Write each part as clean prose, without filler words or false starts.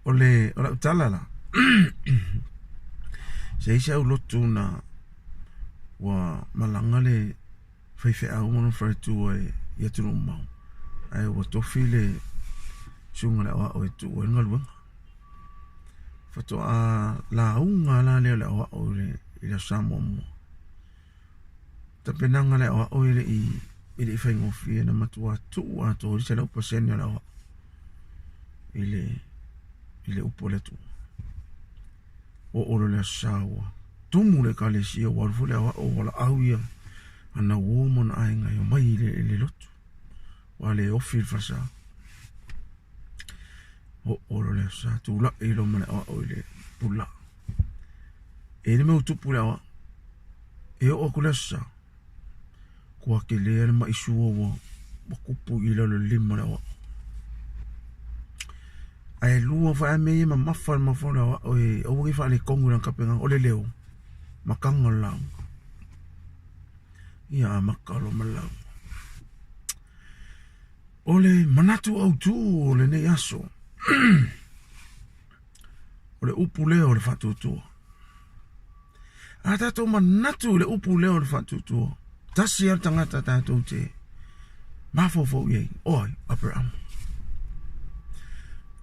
ola utala la se isa ulotu na wa malanga le faife au mono tu e ia tunu mau ai wa tofi le sunga la o tu o ngalwa fato a la unga la le o le ila samo mo ta penanga le o ile i fai ngofi na matua tu a to se la paseni la ile upole tu o le sawa tumu le kalesi o wale o wala auia ana woman ainga yo mai le lotu wale ofil fasa o le sa tu la ilo mana o ile pula ele me tu pula o kulasa kwa kele ma isuo wa kupu ilo le lima la ai lua fa me ma mafa o wi fa le kongu na kapenga o le leo makanga la ia makalo malau ole manatu au tu ole ne aso ole upule ole fatu tu ata to manatu le upule ole fatu tu tasi al tangata tato te mafofo ye oi Abraham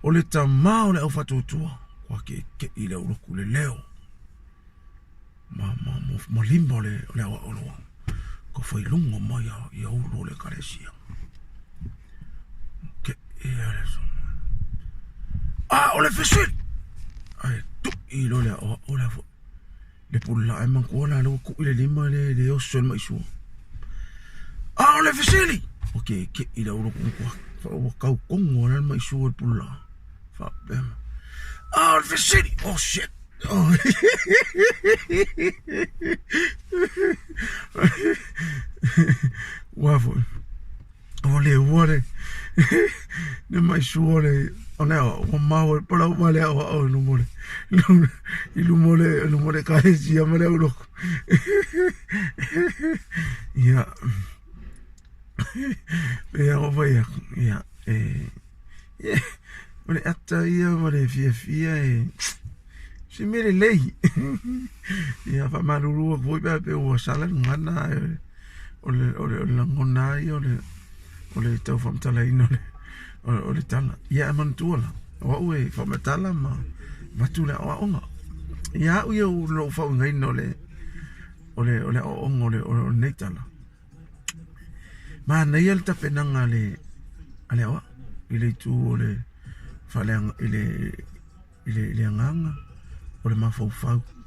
ole tamau le au fatu tu kwa ke ile uruku le leo mo limbo le o ko foi lungo mai ia ulo le kalesia ke era so ole fesil ai tu ilo le o le pulla ai man ko la lo ku ile lima le o sol mai su ole fesili okay ke ilo ulo ko ka ko ngona mai su le pulla fa bem ole fesili oh shit oh wafo ole ne mai suole ona o mau para o male o no mole ilu mole kai si amale ulo ya ya o vai ya ole ata ia mole fia si mere lei ia fa maruru voi pe o sala ngana ole ngona ole tau fam tala ino ole tala ia man tuala o e fam tala ma matula o onga ia u yo lo fa ngai no le ole o netala ma nei el ta penanga ale o ile tu ole fa ile nganga ole mafau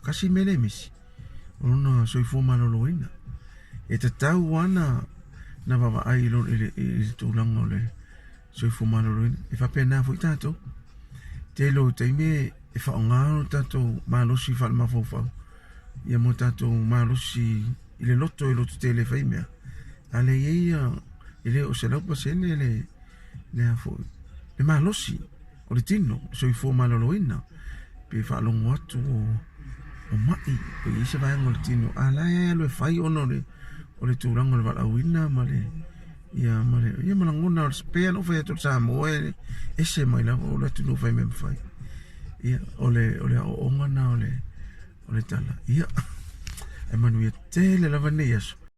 kasi mele misi ona so ifo manoloina e te tau wana na baba ai lo ile tu lango le so ifo manoloina e fa pena foi tanto te lo te me e fa ngaro tanto malosi fa mafau ia mo tanto malosi ile loto te le faimea ale ia ile o se lo pasene le afo le malosi o le tino so ifo manoloina pe fa longo atu o mai pe isa vai ngol tino ala ya lo fai ono le turango le vala wina male ia malangona o spea no fai to sa mo ese mai la o le tino fai me fai ia ole o ngana ole tala ia e manu ia tele la vaneas